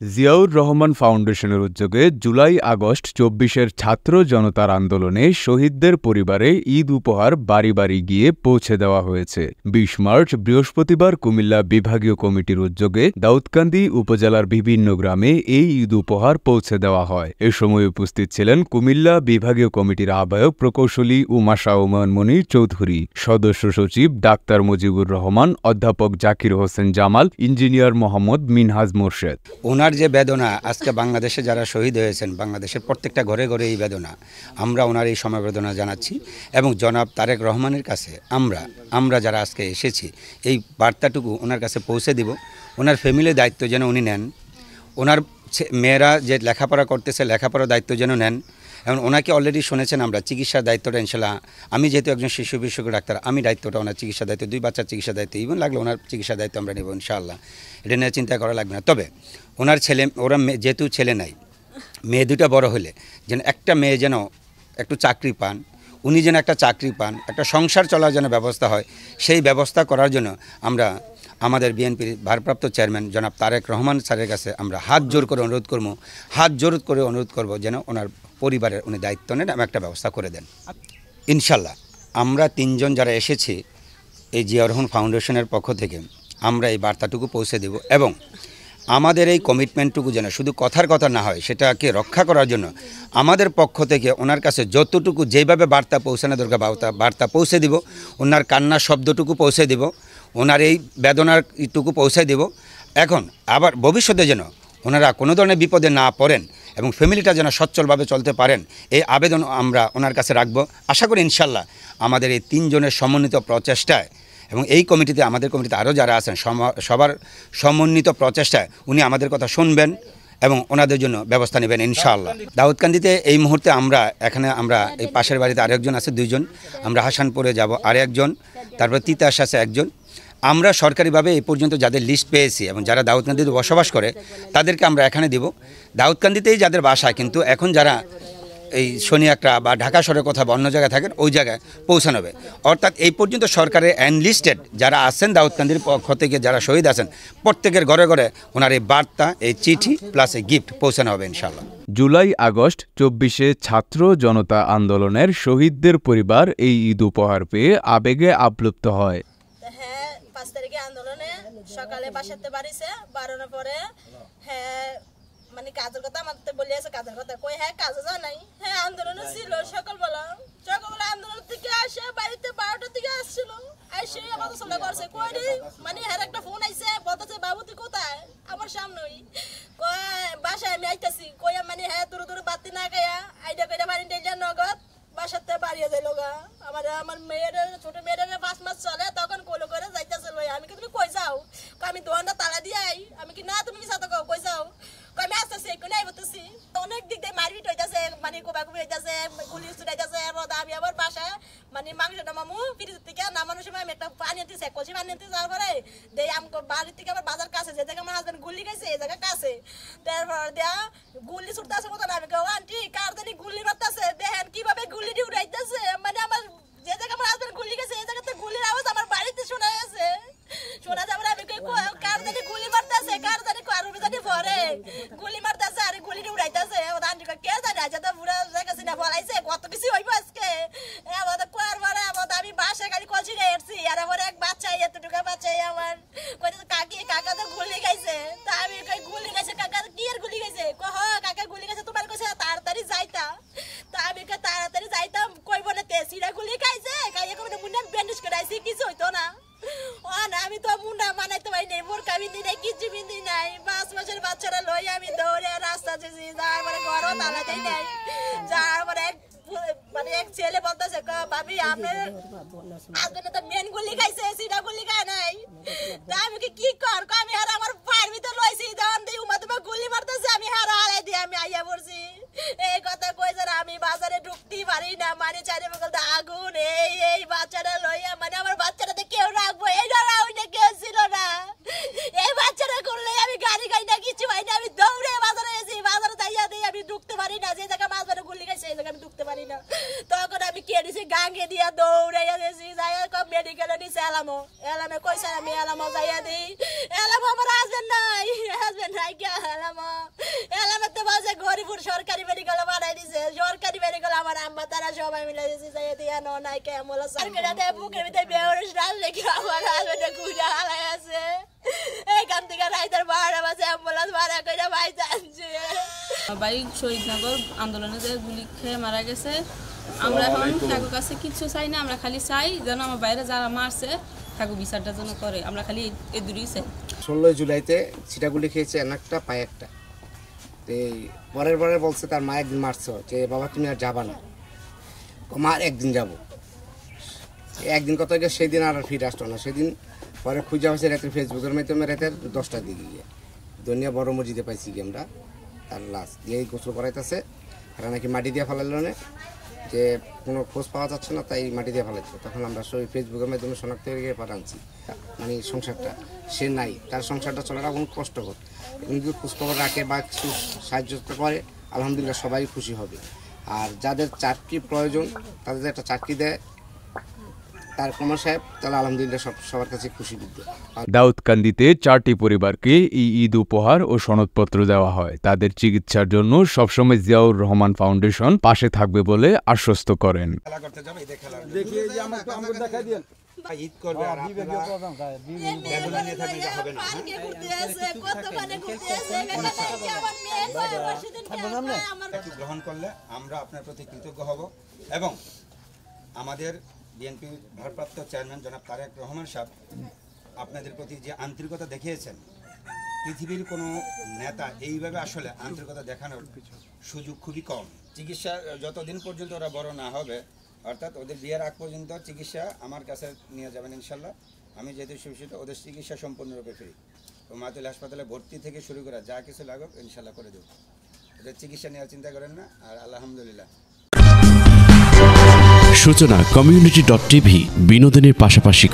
জিয়াউর রহমান ফাউন্ডেশনের উদ্যোগে July August ২৪-এর ছাত্র জনতার আন্দোলনে শহীদদের পরিবারে ঈদ উপহার বাড়ি বাড়ি গিয়ে পৌঁছে দেওয়া হয়েছে। ২০ মার্চ বৃহস্পতিবার কুমিল্লা বিভাগীয় কমিটির উদ্যোগে দাউদকান্দি উপজেলার বিভিন্ন গ্রামে এই ঈদ উপহার পৌঁছে দেওয়া হয়। এ সময় উপস্থিত ছিলেন কুমিল্লা বিভাগীয় কমিটির আহ্বায়ক প্রকৌশলী উমাশা ওমান মনির চৌধুরী, সদস্য সচিব ডাক্তার মুজিবুর রহমান, অধ্যাপক জাকির হোসেন জামাল, ইঞ্জিনিয়ার মোহাম্মদ মিনহাজ মোর্শেদ। ওনার যে বেদনা, আজকে বাংলাদেশে যারা শহীদ হয়েছেন, বাংলাদেশের প্রত্যেকটা ঘরে ঘরে এই বেদনা, আমরা ওনার এই সমবেদনা জানাচ্ছি এবং জনাব তারেক রহমানের কাছে আমরা যারা আজকে এসেছি এই বার্তাটুকু ওনার কাছে পৌঁছে দিব। ওনার ফ্যামিলির দায়িত্ব যেন উনি নেন, ওনার মেয়েরা যে লেখাপড়া করতেছে লেখাপড়ার দায়িত্ব যেন নেন। এবং ওনাকে অলরেডি শুনেছেন আমরা চিকিৎসার দায়িত্বটা ইনশাল্লাহ, আমি যেহেতু একজন শিশু বিশেষজ্ঞ ডাক্তার, আমি দায়িত্বটা ওনার চিকিৎসার দায়িত্ব, 2 বাচ্চার চিকিৎসার দায়িত্ব, ইভেন লাগলে ওনার চিকিৎসার দায়িত্ব আমরা নেব ইনশাআল্লাহ। এটা নিয়ে চিন্তা করা লাগবে না। তবে ওনার ওরা যেহেতু ছেলে নাই, মেয়ে 2টা বড় হলে যেন একটা মেয়ে যেন একটু চাকরি পান, উনি যেন একটা চাকরি পান, একটা সংসার চলার জন্য ব্যবস্থা হয়, সেই ব্যবস্থা করার জন্য আমরা আমাদের বিএনপির ভারপ্রাপ্ত চেয়ারম্যান জনাব তারেক রহমান স্যারের কাছে আমরা হাত জোর করে অনুরোধ করব যেন ওনার পরিবারের উনি দায়িত্ব নেন এবং একটা ব্যবস্থা করে দেন। ইনশাল্লাহ আমরা 3 জন যারা এসেছি এই জিয়াউর রহমান ফাউন্ডেশনের পক্ষ থেকে আমরা এই বার্তাটুকু পৌঁছে দেব এবং আমাদের এই কমিটমেন্টটুকু যেন শুধু কথার কথা না হয়, সেটাকে রক্ষা করার জন্য আমাদের পক্ষ থেকে ওনার কাছে যতটুকু যেভাবে বার্তা পৌঁছানো দরকার বার্তা পৌঁছে দিব, ওনার কান্নার শব্দটুকু পৌঁছে দিব, ওনার এই বেদনারটুকু পৌঁছে দেব। এখন আবার ভবিষ্যতে যেন ওনারা কোনো ধরনের বিপদে না পড়েন এবং ফ্যামিলিটা যেন সচ্ছলভাবে চলতে পারেন, এই আবেদন আমরা ওনার কাছে রাখবো। আশা করি ইনশাল্লাহ আমাদের এই 3 জনের সমন্বিত প্রচেষ্টায় এবং এই কমিটিতে আমাদের কমিটিতে আরও যারা আছেন সবার সমন্বিত প্রচেষ্টায় উনি আমাদের কথা শুনবেন এবং ওনাদের জন্য ব্যবস্থা নেবেন ইনশাআল্লাহ। দাউদকান্দিতে এই মুহূর্তে আমরা এই পাশের বাড়িতে আরেকজন আছে, 2 জন, আমরা হাসানপুরে যাব আরেকজন, তারপর তিতাস আছে 1 জন। আমরা সরকারিভাবে এই পর্যন্ত যাদের লিস্ট পেয়েছি এবং যারা দাউদকান্দিতে বসবাস করে তাদেরকে আমরা এখানে দিব। দাউদকান্দিতেই যাদের বাসা, কিন্তু এখন যারা এই শনিয়াকড়া বা ঢাকা শহরের কথা বা অন্য জায়গায় থাকেন ওই জায়গায় পৌঁছানো হবে। অর্থাৎ এই পর্যন্ত সরকারের এনলিস্টেড যারা আছেন দাউদকান্দির পক্ষ থেকে যারা শহীদ আছেন প্রত্যেকের ঘরে ঘরে ওনার এই বার্তা, এই চিঠি প্লাস এই গিফট পৌঁছানো হবে ইনশাআল্লাহ। জুলাই আগস্ট ২৪-এ ছাত্র জনতা আন্দোলনের শহীদদের পরিবার এই ঈদ উপহার পেয়ে আবেগে আপ্লুত হয়। 5 তারিখে আন্দোলনে সকালে বাসাতে বাড়িছে, বাড়ানোর পরে মানে কাজের কথা আমাদের বলিয়েছে, কাজের কথা কই কাজে যা নাই, আন্দোলনে ছিল সকালবেলা আন্দোলন থেকে আসে বাড়িতে 12টার দিকে আসছিল, আসে আমাদের সামনে করছে কই রে, মানে একটা ফোন আইছে বলতেছে বাবু তুই কোথায়, আমার সামনেই বাসায় আমি আইতাছি, কই মানে দূরে বাতি না খাইয়া আইডা কইরা বাড়ি ডেলিয়া নগদ বাসাতে বাড়িয়ে যাইল গা। আমার মেয়ের ছোট মেয়ের 5 মাস চলে, তখন কোলো করে যাইতেছে লই, আমি কি তুমি কই যাও, আমি দোকানটা তালা দিয়ে আই, আমি কি না তুমি সাথে কই যাও, আমি আসতেছি একটু নাই বলতেছি, অনেক দিক দিয়ে মারপিট হইতেছে, মানে কোবাকুবি হইতেছে, গুলি ছুটাইতেছে। আমি আবার বাসায় মানে মাংস নামামু ফ্রিজ থেকে নামানোর সময় আমি একটা পানি আনতেছি, কলসি পানি আনতে যাওয়ার পরে দেই আমাকে বাড়ির থেকে আবার বাজার কাছে, যে জায়গায় আমার হাজবেন্ড গুলি খাইছে এই জায়গা কাছে, তারপর দেয়া গুলি ছুটতেছে মতো আমি কেউ আন্টি কার জানি গুলি মারতেছে, দেখেন কিভাবে গুলি দিয়ে উড়াইতেছে, মানে আমার যে জায়গায় আমার হাজবেন্ড গুলি গেছে এই জায়গাতে গুলির আওয়াজ আমার বাড়িতে শোনা গেছে, শোনা যাবে আমি কার জানি গুলি মারতেছে, কার জানি কারো জানি ভরে গুলি মারতেছে আর গুলি দিয়ে উড়াইতেছে, আন্টি কে জানে আজ তো পুরো জায়গা সিনা ফলাইছে, কত কিছু হইব আজকে আমাদের কোয়ার মারা আমি বাসায় গাড়ি কলসি নিয়ে এসছি, আর আমার এক বাচ্চা এতটুকু বাচ্চা আমার কইতেছে কাকা তো গুলি খাইছে, তা আমি গুলি খাইছে কাকা কি আর গুলি খাইছে, কাকা গুলি খাইছে তোমার কাছে তাড়াতাড়ি যাইতা, তা আমি তাড়াতাড়ি যাইতাম কইব না তে সিরা গুলি খাইছে খাইয়ে কোনো মুন্ডা ব্যান্ডেজ করাইছি, কিছু হইতো না। আমি তো মুন্ডা মানাইতে পারি নাই, মোর কাবিন্দি নাই, কিছু বিন্দি নাই, 5 মাসের বাচ্চারা লই আমি দৌড়ে রাস্তা যেছি, যার মানে ঘরও তালা দেয় নাই, যার মানে এক ছেলে বলতেছে ভাবি আপনার হাজবেন্ড তো মেন গুলি খাইছে সিডা গুলি খায় নাই, তা আমি কি কর, আমি আর আমার পায়ের ভিতর লইছি দান দিই উমা তোমার গুলি মারতেছে, আমি হার হারাই দিয়ে আমি আইয়া পড়ছি, এই কথা কইছে আমি বাজারে ঢুকতেই পারি না, মানে চারি বগল আগুন, এই বাচ্চাটা লইয়া মানে আমার বাচ্চাটাতে কেউ রাখবো এই ধরা ওইটা কেউ ছিল না, এই বাচ্চাটা করলে আমি গাড়ি না কিছু পাই না, আমি দৌড়ে বাজারে এসেছি, বাজারে যাইয়া দিই আমি ঢুকতে পারি না, যে জায়গায় মাছ ধরে গুলি খাইছে এই জায়গায় আমি ঢুকতে পারি না, তখন আমি কেটেছি গাঙ্গে দিয়া দৌড়াইয়া দিয়েছি, যাইয়া মেডিকেলে নিচে এলামে কইছে আমি এলামো যাইয়া দিই, তারা সবাই মিলে দিয়েছি যাই দিয়া ন নাই কেমন সরকারে বুকের ভিতরে বেহরস ডাল লেগে আমার হাজবেন্ডে ঘুরে হালাই আছে এইখান থেকে রাইতের 12টা বাজে অ্যাম্বুলেন্স ভাড়া করে ভাই যাচ্ছে। ভাই শহীদনগর আন্দোলনে যে গুলি খেয়ে মারা গেছে, আমরা এখন কাকুর কাছে কিছু চাই না, আমরা খালি চাই যেন আমার বাইরে যারা মারছে কাকু বিচারটা যেন করে, আমরা খালি এই দূরই চাই। 16 জুলাইতে ছিটাগুলি খেয়েছে একটা পায়ে একটা, এই পরের বলছে তার মা একদিন মারছে যে বাবা তুমি আর যাবা না, মা একদিন যাব, একদিন কত গিয়ে সেই দিন আর ফিরে আসতো না। সেদিন পরে খুঁজে হয়েছে রাতের ফেসবুকের মাধ্যমে রাতের 10টার দিকে গিয়ে দুনিয়া বড় মসজিদে পাইছি কি আমরা তার লাশ দিয়ে গোসল করাইতেছে, আর নাকি মাটি দিয়ে ফেলাইল না, যে কোনো খোঁজ পাওয়া যাচ্ছে না তাই মাটি দিয়ে ফেলাচ্ছে। তখন আমরা সবাই ফেসবুকের মাধ্যমে শনাক্ত করে গিয়ে পাঠাচ্ছি, মানে সংসারটা সে নাই, তার সংসারটা চলাটা কোনো কষ্টকর, এখন যদি খোঁজখবর রাখে বা কিছু সাহায্য করে আলহামদুলিল্লাহ সবাই খুশি হবে। আর যাদের চাকরি প্রয়োজন তাদের একটা চাকরি দেয় তার কুমার সাহেব, তাহলে আলহামদুলিল্লাহ সবার কাছে খুশি দিতে। দাউদকান্দিতে 4টি পরিবারকে এই ঈদ উপহার ও সনদপত্র দেওয়া হয়। তাদের চিকিৎসার জন্য সবসময় জিয়াউর রহমান ফাউন্ডেশন পাশে থাকবে বলে আশ্বস্ত করেন। ঈদ করবে আর বেদনা নিয়ে থাকলে এটা হবে না। গ্রহণ করলে আমরা আপনার প্রতি কৃতজ্ঞ হব এবং আমাদের বিএনপি ভারপ্রাপ্ত চেয়ারম্যান জনাব তারেক রহমান সাহেব আপনাদের প্রতি যে আন্তরিকতা দেখিয়েছেন, পৃথিবীর কোনো নেতা এইভাবে আসলে আন্তরিকতা দেখানোর সুযোগ খুবই কম। চিকিৎসা যতদিন পর্যন্ত ওরা বড় না হবে, অর্থাৎ ওদের বিয়ের আগ পর্যন্ত চিকিৎসা আমার কাছে নিয়ে যাবেন ইনশাল্লাহ। আমি যেহেতু সুবিধা ওদের চিকিৎসা সম্পূর্ণরূপে ফ্রি, ও মাতুল হাসপাতালে ভর্তি থেকে শুরু করে যা কিছু লাগুক ইনশাল্লাহ করে দেব। ওদের চিকিৎসা নেওয়ার চিন্তা করেন না। আর আলহামদুলিল্লাহ। সূচনা community.tv বিনোদনের পাশাপাশি